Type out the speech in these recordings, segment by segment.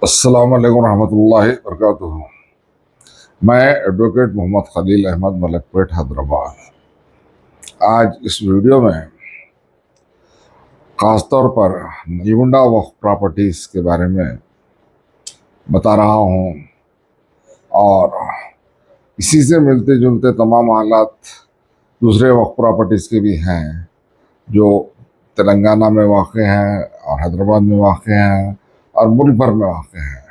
अस्सलाम वालेकुम रहमतुल्लाहि वबरकातुहू। मैं एडवोकेट मोहम्मद खलील अहमद मलकपेट हैदराबाद। आज इस वीडियो में ख़ास तौर पर नलगुंडा वक्फ प्रॉपर्टीज़ के बारे में बता रहा हूँ और इसी से मिलते जुलते तमाम हालात दूसरे वक्फ प्रॉपर्टीज़ के भी हैं जो तेलंगाना में वाक़ हैं और हैदराबाद में वाक़ हैं और मुल्क भर में वाक़ हैं।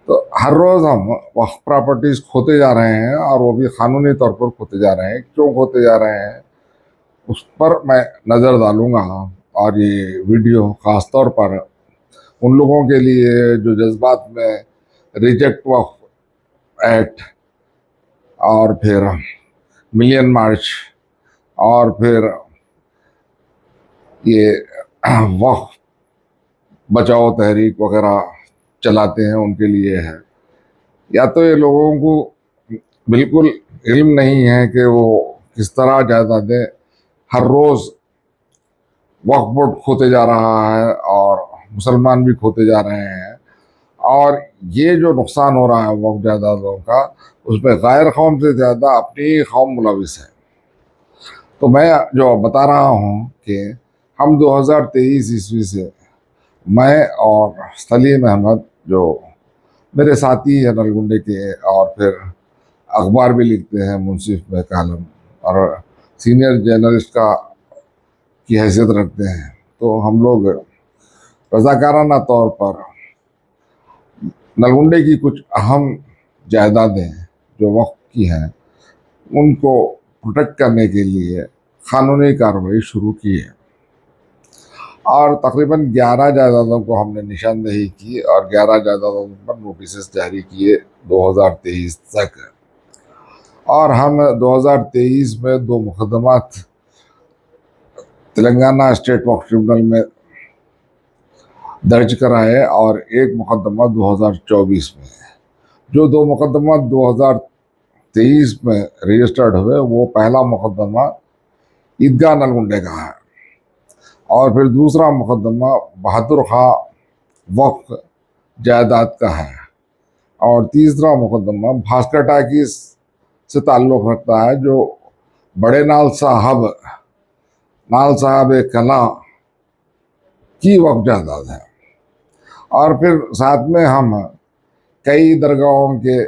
तो हर रोज़ हम वक्फ प्रॉपर्टीज़ खोते जा रहे हैं और वो भी क़ानूनी तौर पर खोते जा रहे हैं। क्यों खोते जा रहे हैं उस पर मैं नज़र डालूँगा। और ये वीडियो ख़ास तौर पर उन लोगों के लिए जो जज्बात में रिजेक्ट वक्फ एक्ट और फिर मिलियन मार्च और फिर ये वक्फ बचाओ तहरीक वगैरह चलाते हैं, उनके लिए है। या तो ये लोगों को बिल्कुल इल्म नहीं है कि वो किस तरह जायदादें हर रोज़ वक्फ बोर्ड खोते जा रहा है और मुसलमान भी खोते जा रहे हैं। और ये जो नुकसान हो रहा है वक्फ जायदादों का, उसमें गैर कौम से ज़्यादा अपनी कौम मुलविस है। तो मैं जो बता रहा हूँ कि हम 2023 ईस्वी से मैं और सलीम अहमद जो मेरे साथी हैं नलगुंडे के और फिर अखबार भी लिखते हैं, मुंसिफ में कालम और सीनियर जर्नलिस्ट का की हैसियत रखते हैं, तो हम लोग रज़ाकाराना तौर पर नलगुंडे की कुछ अहम जायदादें जो वक्फ की हैं उनको प्रोटेक्ट करने के लिए क़ानूनी कार्रवाई शुरू की है। और तकरीबन 11 जायदादों को हमने निशानदेही की और 11 जायदादों पर नोटिस जारी किए 2023 तक। और हम 2023 में 2 मुकदमात तेलंगाना स्टेट वक्फ ट्रिब्यूनल में दर्ज कराए और एक मुकदमा 2024 में। जो 2 मुकदमा 2023 में रजिस्टर्ड हुए, वो पहला मुकदमा ईदगाह नलगुंडे का है और फिर दूसरा मुकदमा बहादुर खां वक्फ जायदाद का है और तीसरा मुकदमा भास्कर टाकीज से ताल्लुक़ रखता है, जो बड़े नाल साहब एक कला की वक्फ जायदाद है। और फिर साथ में हम कई दरगाहों के,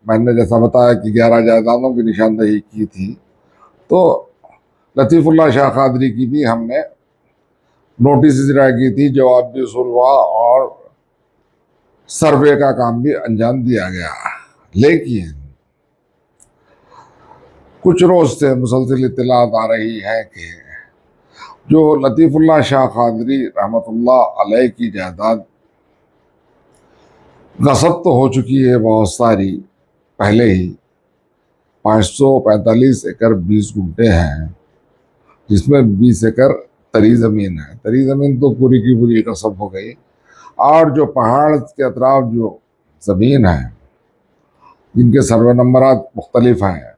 मैंने जैसा बताया कि 11 जायदादों की निशानदेही की थी, तो लतीफ़ुल्लाह शाह कादरी की भी हमने नोटिस जारी की थी, जवाब भी वसूल हुआ और सर्वे का काम भी अंजाम दिया गया। लेकिन कुछ रोज़ से मुसलसल इत्तलात आ रही है कि जो लतीफ़ुल्लाह शाह कादरी रहमतुल्लाह अलैह की जायदाद गसब तो हो चुकी है बहुत सारी पहले ही, 545 एकड़ 20 गुंठे हैं, जिसमें 20 एकड़ तरी ज़मीन है। तरी ज़मीन तो पूरी की पूरी गसब हो गई। और जो पहाड़ के अतराफ जो ज़मीन है, जिनके सर्वे नंबरात मुख्तलिफ हैं,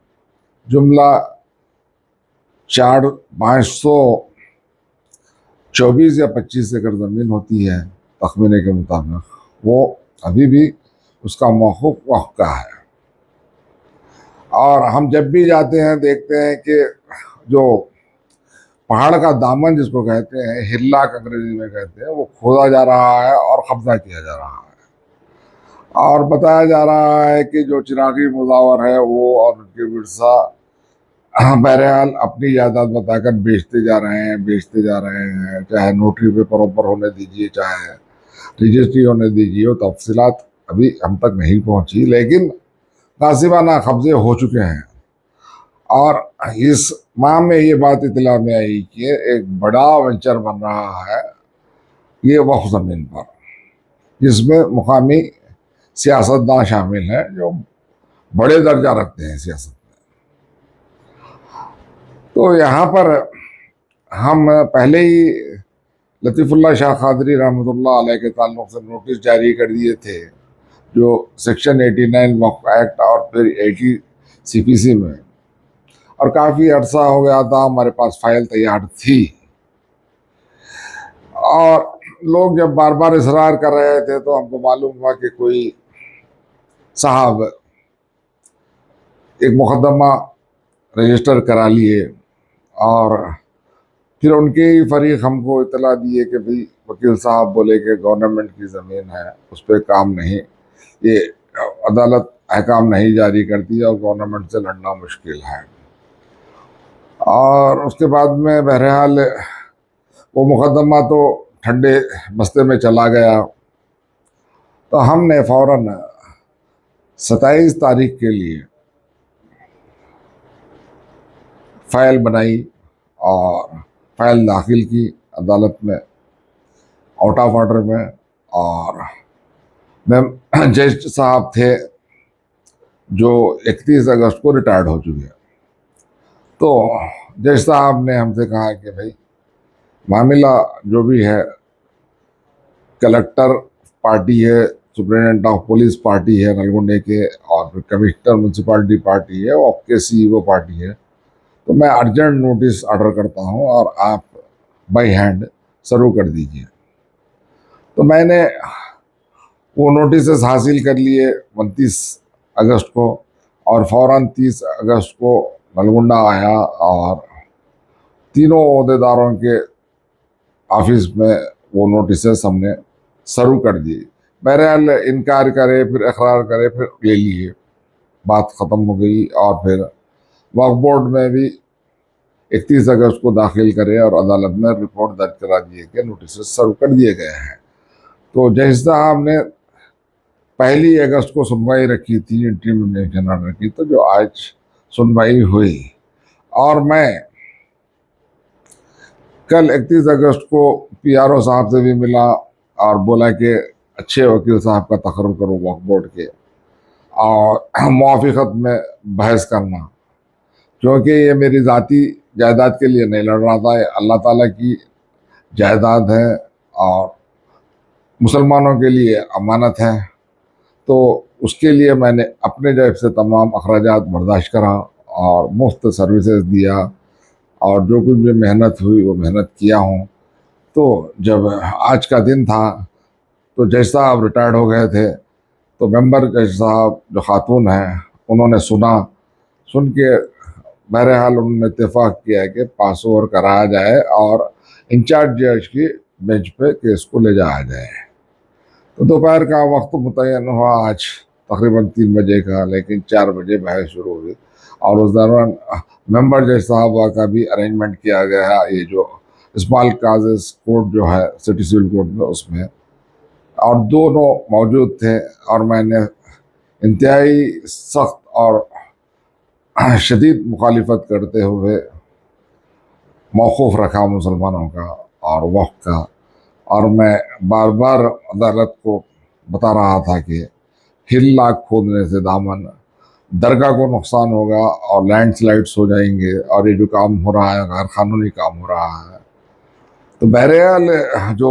जुमला 524 या 25 एकड़ ज़मीन होती है तखमीने के मुताबिक, वो अभी भी उसका मौक़ूफ़ वक्फ का है। और हम जब भी जाते हैं देखते हैं कि जो पहाड़ का दामन जिसको कहते हैं, हिल्लाक अंग्रेजी में कहते हैं, वो खोदा जा रहा है और कब्जा किया जा रहा है। और बताया जा रहा है कि जो चिरागी मुजावर है वो और उनके विरसा बहरहाल अपनी जायदाद बताकर बेचते जा रहे हैं, चाहे नोटरी पे प्रॉपर होने दीजिए, चाहे रजिस्ट्री होने दीजिए, वो तफसीलात अभी हम तक नहीं पहुंची, लेकिन गासिबाना कब्जे हो चुके हैं। और इस माह में ये बात इतला में आई कि एक बड़ा वेंचर बन रहा है ये वक्फ ज़मीन पर, जिसमें मुकामी सियासतदान शामिल हैं जो बड़े दर्जा रखते हैं सियासत में। तो यहाँ पर हम पहले ही लतीफ़ुल्लाह शाह कादरी रहमतुल्लाह अलैह के ताल्लुक़ से नोटिस जारी कर दिए थे, जो सेक्शन 89 वक्फ एक्ट और फिर 80 CPC में, और काफ़ी अर्सा हो गया था हमारे पास फाइल तैयार थी। और लोग जब बार बार इसरार कर रहे थे तो हमको मालूम हुआ कि कोई साहब एक मुकदमा रजिस्टर करा लिए, और फिर उनके ही फरीक हमको इतला दिए कि भाई वकील साहब बोले कि गवर्नमेंट की ज़मीन है, उस पर काम नहीं, ये अदालत अहकाम नहीं जारी करती है और गवर्नमेंट से लड़ना मुश्किल है। और उसके बाद में बहरहाल वो मुकदमा तो ठंडे बस्ते में चला गया। तो हमने फौरन 27 तारीख के लिए फाइल बनाई और फाइल दाखिल की अदालत में, आउट ऑफ ऑर्डर में। और मैं जज साहब थे जो 31 अगस्त को रिटायर्ड हो चुके हैं। तो जज साहब ने हमसे कहा कि भाई मामला जो भी है, कलेक्टर पार्टी है, सुप्रिटेंडेंट ऑफ पुलिस पार्टी है नलगुंडे के, और फिर कमिश्नर म्यूनसिपालिटी पार्टी है, और आपके सीईओ पार्टी है। तो मैं अर्जेंट नोटिस ऑर्डर करता हूँ और आप बाई हैंड सर्व कर दीजिए। तो मैंने वो नोटिस हासिल कर लिए 29 अगस्त को, और फौरन 30 अगस्त को नलगुंडा आया और तीनों अहदेदारों के ऑफिस में वो नोटिस हमने सर्व कर दिए। बहरहाल इनकार करे फिर इकरार करे फिर ले लिए, बात ख़त्म हो गई। और फिर वक्फ बोर्ड में भी 31 अगस्त को दाखिल करे और अदालत में रिपोर्ट दर्ज करा दिए कि नोटिस सर्व कर दिए गए हैं। तो जज साहब ने 1 अगस्त को सुनवाई रखी थी, इंटीमेशन ऑर्डर की, तो जो आज सुनवाई हुई। और मैं कल 31 अगस्त को पीआरओ साहब से भी मिला और बोला कि अच्छे वकील साहब का तकर्रुर करो वक्फ बोर्ड के, और मुआफ़िक़त में बहस करना, क्योंकि ये मेरी ज़ाती जायदाद के लिए नहीं लड़ रहा था, ये अल्लाह ताला की जायदाद है और मुसलमानों के लिए अमानत है। तो उसके लिए मैंने अपने जेब से तमाम अखराजात बर्दाश्त करा और मुफ्त सर्विसेज दिया, और जो कुछ भी मेहनत हुई वो मेहनत किया हूँ। तो जब आज का दिन था तो जज साहब रिटायर्ड हो गए थे, तो मेंबर जज साहब जो खातून हैं उन्होंने सुन के बहरहाल उन्होंने इत्तेफाक किया कि पास ओवर कराया जाए और इंचार्ज जज की बेंच पे केस को ले जाया जाए। तो दोपहर का वक्त मुतय्यन हुआ आज तकरीबन 3 बजे का, लेकिन 4 बजे बहस शुरू हुई और उस दौरान मेंबर जज साहबा का भी अरेंजमेंट किया गया, ये जो स्मॉल काजेस कोर्ट जो है सिटी सिविल कोर्ट में, उसमें, और दोनों मौजूद थे। और मैंने इंतहाई सख्त और शदीद मुखालिफत करते हुए मौकूफ़ रखा मुसलमानों का और वक्त का। और मैं बार बार अदालत को बता रहा था कि हिल लाख खोदने से दामन, दरगाह को नुकसान होगा और लैंडस्लाइड्स हो जाएंगे, और ये जो काम हो रहा है गैर कानूनी काम हो रहा है। तो बहरहाल जो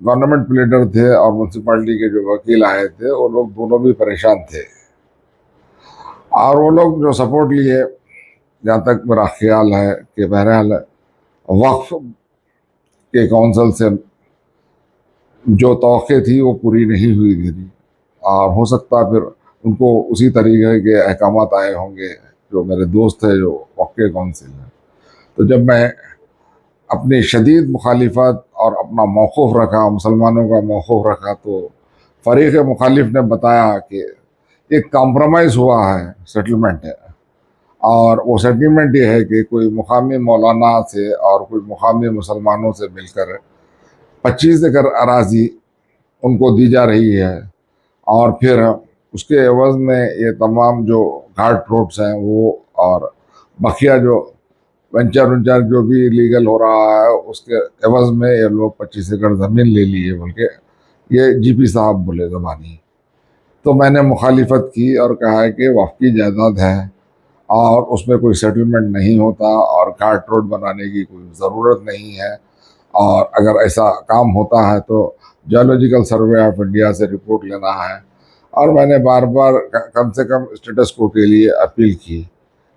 गवर्नमेंट प्लेडर थे और म्यूनसिपालिटी के जो वकील आए थे वो लोग दोनों भी परेशान थे, और वो लोग जो सपोर्ट लिए, जहाँ तक मेरा ख्याल है कि बहरहाल वक्फ के काउंसिल से जो तौक़े थी वो पूरी नहीं हुई थी, और हो सकता फिर उनको उसी तरीके के अहकामात आए होंगे जो मेरे दोस्त है जो वक्फ के काउंसिल है। तो जब मैं अपनी शदीद मुखालिफत और अपना मौक़ूफ़ रखा, मुसलमानों का मौक़ूफ़ रखा, तो फ़रीक़ मुखालिफ ने बताया कि एक कॉम्प्रोमाइज़ हुआ है, सेटलमेंट है, और वो सेटलमेंट ये है कि कोई मुकामी मौलाना से और कोई मुकामी मुसलमानों से मिलकर 25 एकड़ अराज़ी उनको दी जा रही है, और फिर उसके एवज़ में ये तमाम जो घाट रोड्स हैं वो, और बकिया जो वेंचर जो भी लीगल हो रहा है उसके एवज़ में ये लोग 25 एकड़ ज़मीन ले लिए, बल्कि ये जीपी साहब बोले ज़बानी। तो मैंने मुखालिफत की और कहा है कि वक्फ की जायदाद है और उसमें कोई सेटलमेंट नहीं होता और घाट रोड बनाने की कोई ज़रूरत नहीं है, और अगर ऐसा काम होता है तो जियोलॉजिकल सर्वे ऑफ इंडिया से रिपोर्ट लेना है। और मैंने बार बार कम से कम स्टेटस को के लिए अपील की,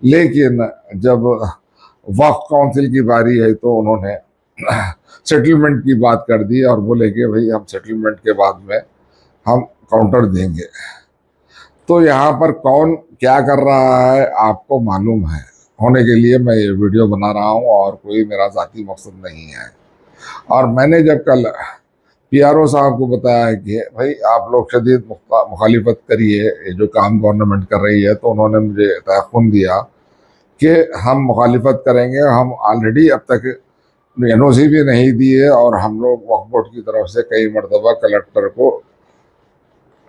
लेकिन जब वक्फ काउंसिल की बारी आई तो उन्होंने सेटलमेंट की बात कर दी और बोले कि भाई हम सेटलमेंट के बाद में हम काउंटर देंगे। तो यहाँ पर कौन क्या कर रहा है आपको मालूम है होने के लिए मैं ये वीडियो बना रहा हूँ, और कोई मेरा जाती मकसद नहीं है। और मैंने जब कल पीआरओ साहब को बताया कि भाई आप लोग शदीद मुखालिफत करिए, ये जो काम गवर्नमेंट कर रही है, तो उन्होंने मुझे तयक़ुन दिया कि हम मुखालिफत करेंगे। हम ऑलरेडी अब तक एनओसी भी नहीं दी है, और हम लोग वक्फ बोर्ड की तरफ से कई मरतबा कलेक्टर को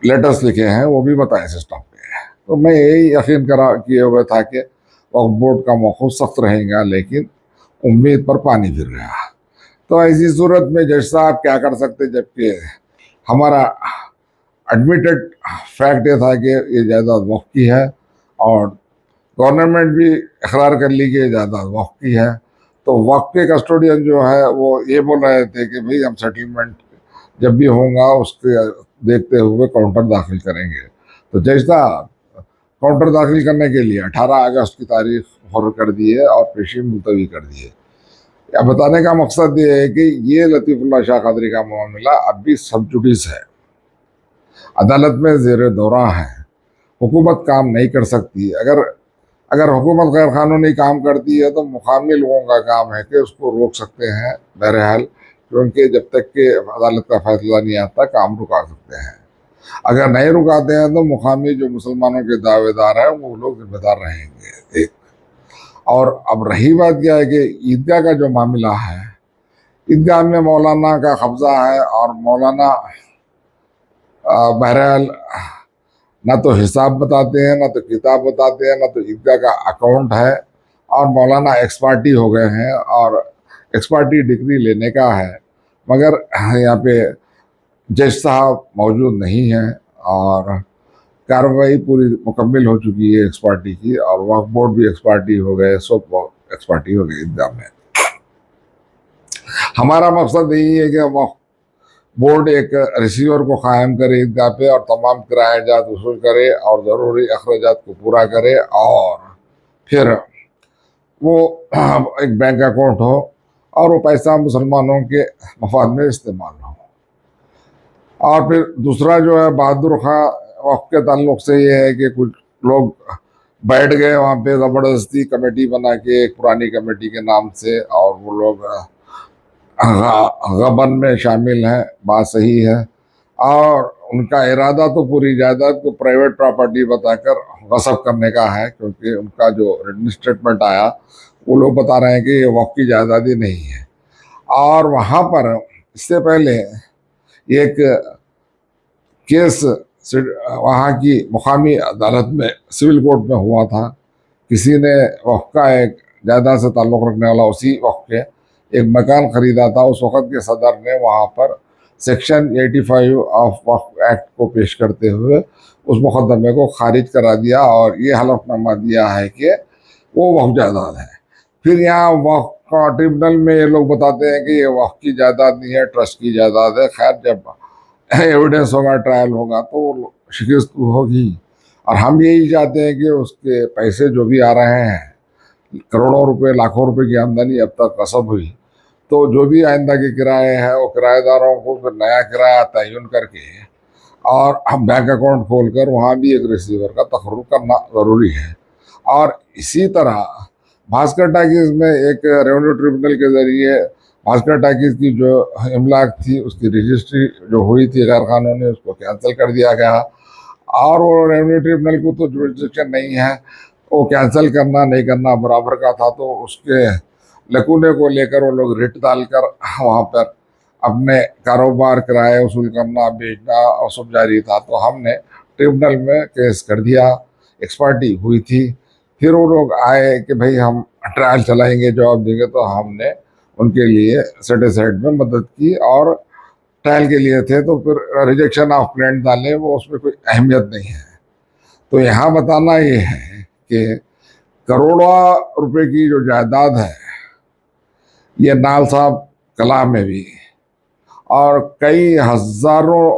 लेटर्स लिखे हैं, वो भी बताएं सिस्टम पे। तो मैं यही यकीन करा किए हुए था कि वक्फ बोर्ड का मौक़िफ़ सख्त रहेगा, लेकिन उम्मीद पर पानी फिर गया। तो ऐसी सूरत में जज साहब क्या कर सकते, जबकि हमारा एडमिटेड फैक्ट ये था कि ये जायदाद वक्फ की है, और गवर्नमेंट भी इकरार कर ली कि ये जायदाद वक्फ की है। तो वक्फ के कस्टोडियन जो है वो ये बोल रहे थे कि भाई हम सेटलमेंट जब भी होगा उसके देखते हुए काउंटर दाखिल करेंगे। तो जज साहब काउंटर दाखिल करने के लिए 18 अगस्त की तारीख मुकर्रर कर दी है और पेशी मुलतवी कर दी है। या बताने का मकसद ये है कि ये लतीफ़ुल्लाह शाह क़ादरी का मामला अब भी सब जुडिस है, अदालत में ज़ेर दौरा है। हुकूमत काम नहीं कर सकती। अगर अगर हुकूमत गैर कानूनी काम करती है तो मुकामी लोगों का काम है कि उसको रोक सकते हैं बहरहाल, क्योंकि जब तक कि अदालत का फैसला नहीं आता काम रुका सकते हैं। अगर नहीं रुकाते हैं तो मुकामी जो मुसलमानों के दावेदार हैं वो लोग जिम्मेदार रहेंगे। एक और अब रही बात क्या है कि ईदगाह का जो मामला है, ईदगाह में मौलाना का कब्जा है, और मौलाना बहरहाल ना तो हिसाब बताते हैं, ना तो किताब बताते हैं, ना तो ईदगाह का अकाउंट है। और मौलाना एक्सपार्टी हो गए हैं, और एक्सपार्टी डिग्री लेने का है, मगर यहाँ पे जज साहब मौजूद नहीं हैं, और कार्रवाई पूरी मुकम्मल हो चुकी है एक्सपार्टी की, और वक्फ बोर्ड भी एक्सपार्टी हो गए, सब एक्सपार्टी हो गई ईदगाह में। हमारा मकसद यही है कि वक्फ बोर्ड एक रिसीवर को कायम करे ईदगाह पे, और तमाम किराया जात वसूल करे, और ज़रूरी अखराजात को पूरा करे, और फिर वो एक बैंक अकाउंट हो, और वो पैसा मुसलमानों के मफाद में इस्तेमाल हो। और फिर दूसरा जो है बहादुर खां वक्फ के ताल्लुक से ये है कि कुछ लोग बैठ गए वहाँ पे ज़बरदस्ती कमेटी बना के, एक पुरानी कमेटी के नाम से, और वो लोग गबन में शामिल हैं, बात सही है। और उनका इरादा तो पूरी जायदाद को प्राइवेट प्रॉपर्टी बताकर गसब करने का है, क्योंकि उनका जो रिटन स्टेटमेंट आया वो लोग बता रहे हैं कि ये वक्फ की जायदाद ही नहीं है। और वहाँ पर इससे पहले एक केस वहाँ की मुकामी अदालत में सिविल कोर्ट में हुआ था। किसी ने वक्फ का एक जायदाद से ताल्लुक़ रखने वाला उसी वक्फ के एक मकान ख़रीदा था। उस वक़्त के सदर ने वहाँ पर सेक्शन 85 ऑफ वक्फ एक्ट को पेश करते हुए उस मुकदमे को खारिज करा दिया, और ये हलफनामा दिया है कि वो वक्फ जायदाद है। फिर यहाँ वक्फ का ट्रिब्यूनल में ये लोग बताते हैं कि ये वक्फ की जायदाद नहीं है, ट्रस्ट की जायदाद है। खैर जब एविडेंस होगा, ट्रायल होगा, तो शिकस्त होगी। और हम यही चाहते हैं कि उसके पैसे जो भी आ रहे हैं, करोड़ों रुपए लाखों रुपए की आमदनी अब तक कसब हुई, तो जो भी आइंदा के किराए हैं वो किराएदारों को फिर नया किराया तयन करके, और हम बैंक अकाउंट खोलकर वहाँ भी एक रिसीवर का तकर्रुर करना ज़रूरी है। और इसी तरह भास्कर टाकीज़ में एक रेवेन्यू ट्रिब्यूनल के ज़रिए भास्कर टाकीज़ की जो इमलाक थी उसकी रजिस्ट्री जो हुई थी गैर कानूनी, उसको कैंसिल कर दिया गया। और वो रेवेन्यू ट्रिब्यूनल को तो जुरिस्डिक्शन नहीं है, वो कैंसिल करना नहीं करना बराबर का था। तो उसके लकूने को लेकर वो लोग रिट डालकर वहाँ पर अपने कारोबार किराए वसूल करना, बेचना और सब जारी था। तो हमने ट्रिब्यूनल में केस कर दिया, एक्सपर्टी हुई थी। फिर वो लोग आए कि भाई हम ट्रायल चलाएंगे, जवाब देंगे, तो हमने उनके लिए सेटिसाइड में मदद की, और ट्रायल के लिए थे। तो फिर रिजेक्शन ऑफ प्लेंट डाले, वो उसमें कोई अहमियत नहीं है। तो यहाँ बताना ये है कि करोड़ों रुपए की जो जायदाद है, ये नाल साहब कला में भी, और कई हजारों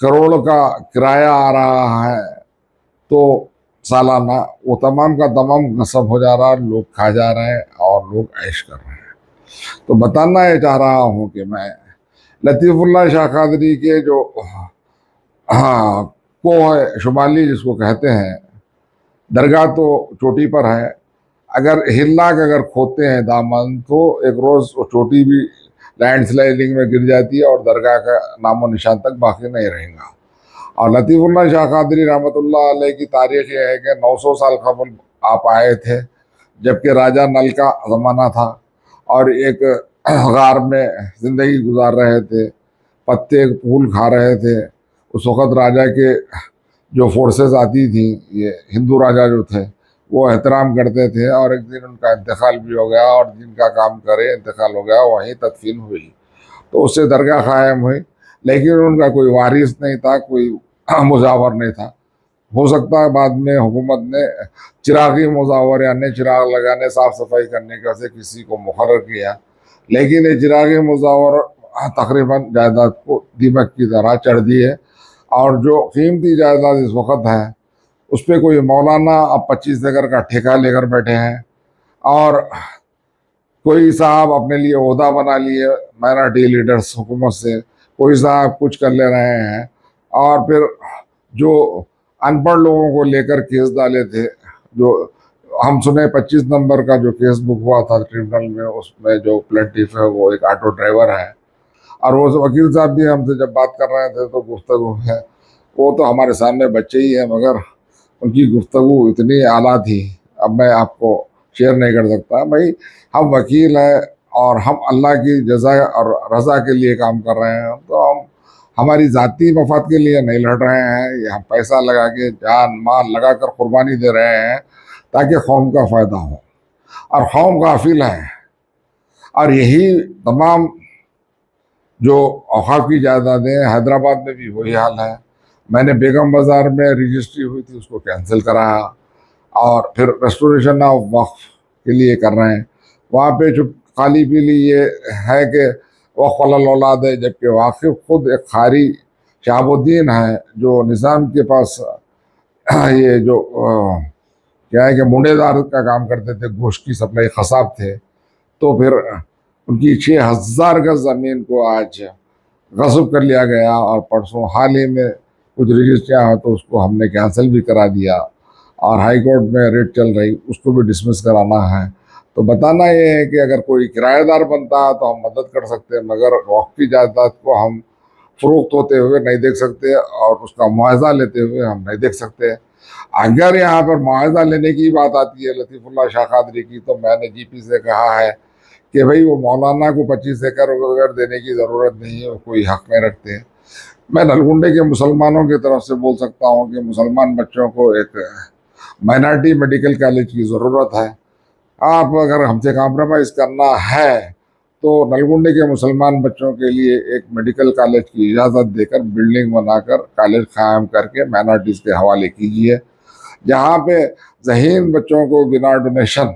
करोड़ का किराया आ रहा है, तो सालाना वो तमाम का तमाम गसब हो जा रहा है, लोग खा जा रहे हैं और लोग ऐश कर रहे हैं। तो बताना ये चाह रहा हूँ कि मैं लतीफ़ुल्लाह शाह कादरी के जो हाँ को है शुमाली जिसको कहते हैं, दरगाह तो चोटी पर है। अगर हिल्ला के अगर खोते हैं दामन तो एक रोज वो चोटी भी लैंडस्लाइडिंग में गिर जाती है और दरगाह का नामो निशान तक बाकी नहीं रहेगा। और लतीफ़ुल्लाह शाह कादरी रहमतुल्लाह अलैह की तारीख ये है कि 900 साल कबल आप आए थे, जबकि राजा नल का ज़माना था और एक गार में ज़िंदगी गुजार रहे थे, पत्ते फूल खा रहे थे। उस वक़्त राजा के जो फोर्सेस आती थी, ये हिंदू राजा जो थे, वो एहतराम करते थे और एक दिन उनका इंतकाल भी हो गया और जिनका काम करे इंतकाल हो गया वहीं तदफीन हुई। तो उससे दरगाह कायम हुई, लेकिन उनका कोई वारिस नहीं था, कोई मुजावर नहीं था। हो सकता है बाद में हुकूमत ने चिरागी मुजावर यानी चिराग लगाने साफ सफाई करने का से किसी को मुकर्रर किया, लेकिन ये चिरागी मुजावर तकरीबन जायदाद को दीमक की तरह चढ़ दी है। और जो कीमती जायदाद इस वक्त है उस पर कोई मौलाना अब 25 एकड़ का ठेका लेकर बैठे हैं और कोई साहब अपने लिए ओहदा बना लिए माइनॉरिटी लीडर्स हुकूमत से, कोई साहब कुछ कर ले रहे हैं। और फिर जो अनपढ़ लोगों को लेकर केस डाले थे, जो हम सुने 25 नंबर का जो केस बुक हुआ था ट्रिब्यूनल में, उसमें जो प्लेंटिफ है वो एक ऑटो ड्राइवर है। और वो वकील साहब भी हमसे जब बात कर रहे थे तो गुफ्तगू है, वो तो हमारे सामने बच्चे ही है मगर उनकी गुफ्तगू इतनी आला थी, अब मैं आपको शेयर नहीं कर सकता भाई। हम वकील हैं और हम अल्लाह की जज़ा और रज़ा के लिए काम कर रहे हैं, तो हम हमारी ज़ाती मफाद के लिए नहीं लड़ रहे हैं। ये हम पैसा लगा के जान माल लगा कर कुर्बानी दे रहे हैं ताकि कौम का फ़ायदा हो, और कौम गाफिल है। और यही तमाम जो औकाफ की जायदादें हैदराबाद में भी वही हाल है। मैंने बेगम बाज़ार में रजिस्ट्री हुई थी उसको कैंसिल कराया और फिर रेस्टोरेशन ऑफ वक्फ के लिए कर रहे हैं। वहाँ पे जो खाली पीली ये है कि वक्फ वाला औलाद है, जबकि वाकिफ खुद एक खारी शहाबुद्दीन है जो निज़ाम के पास ये जो क्या है कि मुंडेदार का काम करते थे, गोश्त की सप्लाई खसाब थे। तो फिर उनकी 6,000 गज ज़मीन को आज गस्ब कर लिया गया और परसों हाल ही में कुछ रजिस्ट्रियाँ हैं तो उसको हमने कैंसिल भी करा दिया और हाई कोर्ट में रेट चल रही, उसको भी डिसमिस कराना है। तो बताना ये है कि अगर कोई किराएदार बनता है तो हम मदद कर सकते हैं, मगर वक्फ की जायदाद को हम फ़रोख्त होते हुए नहीं देख सकते और उसका मुआवजा लेते हुए हम नहीं देख सकते। अगर यहाँ पर मुआवजा लेने की बात आती है लतीफ़ुल्लाह शाह कादरी की, तो मैंने जीपी से कहा है कि भाई वो मौलाना को 25 एकड़ वगैरह देने की ज़रूरत नहीं है, वो कोई हक नहीं रखते। मैं नलगुंडे के मुसलमानों की तरफ से बोल सकता हूँ कि मुसलमान बच्चों को एक माइनॉरिटी मेडिकल कॉलेज की ज़रूरत है। आप अगर हमसे कॉम्प्रोमाइज़ करना है तो नलगुंडे के मुसलमान बच्चों के लिए एक मेडिकल कॉलेज की इजाज़त देकर बिल्डिंग बनाकर कॉलेज कायम करके माइनॉरिटीज़ के हवाले कीजिए, जहाँ पे ज़हीन बच्चों को बिना डोनेशन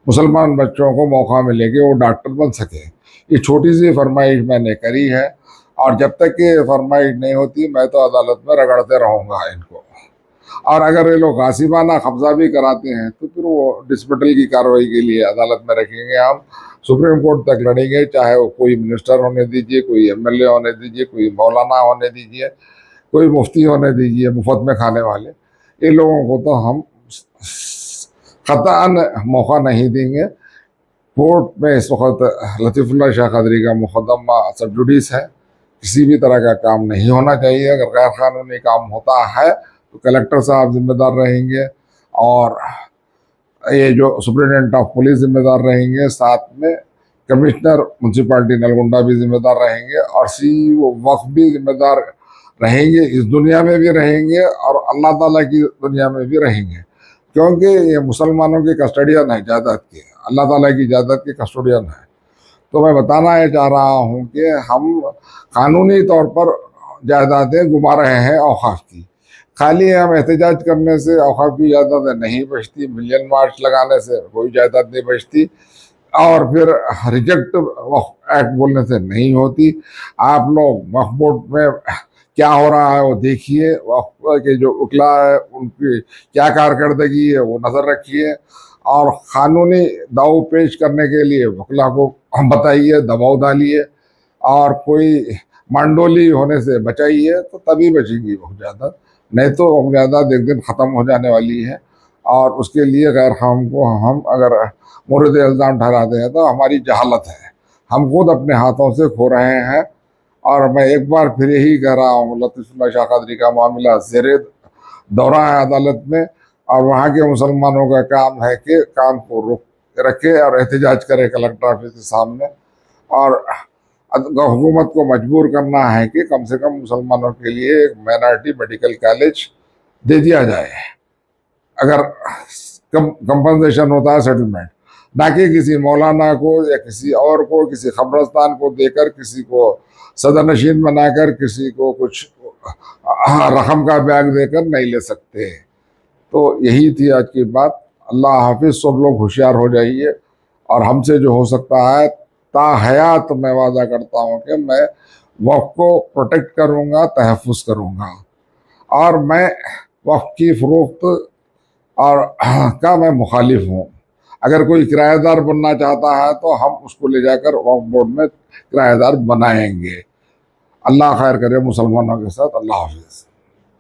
मुसलमान बच्चों को मौका मिले कि वो डॉक्टर बन सके। ये छोटी सी फरमाइश मैंने करी है और जब तक ये फरमाइश नहीं होती मैं तो अदालत में रगड़ते रहूँगा इनको। और अगर ये लोग गासिबाना कब्जा भी कराते हैं तो फिर वो डिस्पिटल की कार्रवाई के लिए अदालत में रखेंगे, हम सुप्रीम कोर्ट तक लड़ेंगे, चाहे वो कोई मिनिस्टर होने दीजिए, कोई एमएलए होने दीजिए, कोई मौलाना होने दीजिए, कोई मुफ्ती होने दीजिए, मुफ्त में खाने वाले। इन लोगों को तो हम क़तअन मौका नहीं देंगे। कोर्ट में इस वक्त लतीफ़ुल्लाह शाह कादरी का मुकदमा सब जुडिस है, किसी भी तरह का काम नहीं होना चाहिए। अगर गैर कानूनी काम होता है तो कलेक्टर साहब जिम्मेदार रहेंगे और ये जो सुप्रिटेंडेंट ऑफ पुलिस जिम्मेदार रहेंगे, साथ में कमिश्नर म्यूनसिपालिटी नलगुंडा भी जिम्मेदार रहेंगे और सीईओ वक्फ भी जिम्मेदार रहेंगे। इस दुनिया में भी रहेंगे और अल्लाह ताला की दुनिया में भी रहेंगे, क्योंकि ये मुसलमानों के कस्टडियन है जायदाद के, अल्लाह ताला की जायदाद के कस्टोडियन है। तो मैं बताना ये चाह रहा हूँ कि हम कानूनी तौर पर जायदादें गुमा रहे हैं औकाफ की। खाली हम एहतजाज करने से औकाफ की जायदादें नहीं बचती, मिलियन मार्च लगाने से कोई जायदाद नहीं बचती, और फिर रिजेक्ट वक्फ एक्ट बोलने से नहीं होती। आप लोग वक्फ बोर्ड में क्या हो रहा है वो देखिए, वक्फ के जो उकला है उनकी क्या कारकर्दगी है वो नज़र रखिए, और क़ानूनी दाव पेश करने के लिए वकला को बताइए, दबाव डालिए और कोई मांडोली होने से बचाइए, तो तभी बचेगी वक्त ज़्यादा। नहीं तो वक्त ज़्यादा एक दिन ख़त्म हो जाने वाली है। और उसके लिए गैर खाम को हम अगर मुर्द इल्ज़ाम ठहराते हैं तो हमारी जहालत है, हम खुद अपने हाथों से खो रहे हैं। और मैं एक बार फिर यही कह रहा हूँ, लतीफ़ुल्लाह शाह क़ादरी का मामला ज़ेरे दौरा है अदालत में, और वहाँ के मुसलमानों का काम है कि काम को रोक रखे और एहतजाज करे कलेक्टर ऑफिस के सामने, और हुकूमत को मजबूर करना है कि कम से कम मुसलमानों के लिए एक माइनॉरिटी मेडिकल कॉलेज दे दिया जाए, अगर कंपनसेशन होता है, सेटलमेंट, ना कि किसी मौलाना को या किसी और को, किसी खबरस्तान को देकर, किसी को सदर नशीन बनाकर, किसी को कुछ रकम का बैग देकर नहीं ले सकते। तो यही थी आज की बात। अल्लाह हाफिज, सब लोग होशियार हो जाइए, और हमसे जो हो सकता है ताहयात मैं वादा करता हूँ कि मैं वक़्त को प्रोटेक्ट करूँगा, तहफ़्फ़ुज़ करूँगा, और मैं वक़्त की फ़रोख्त और का मैं मुखालिफ हूँ। अगर कोई किराएदार बनना चाहता है तो हम उसको ले जाकर वक्फ बोर्ड में किराएदार बनाएंगे। अल्लाह खैर करे मुसलमानों के साथ। अल्लाह हाफिज़।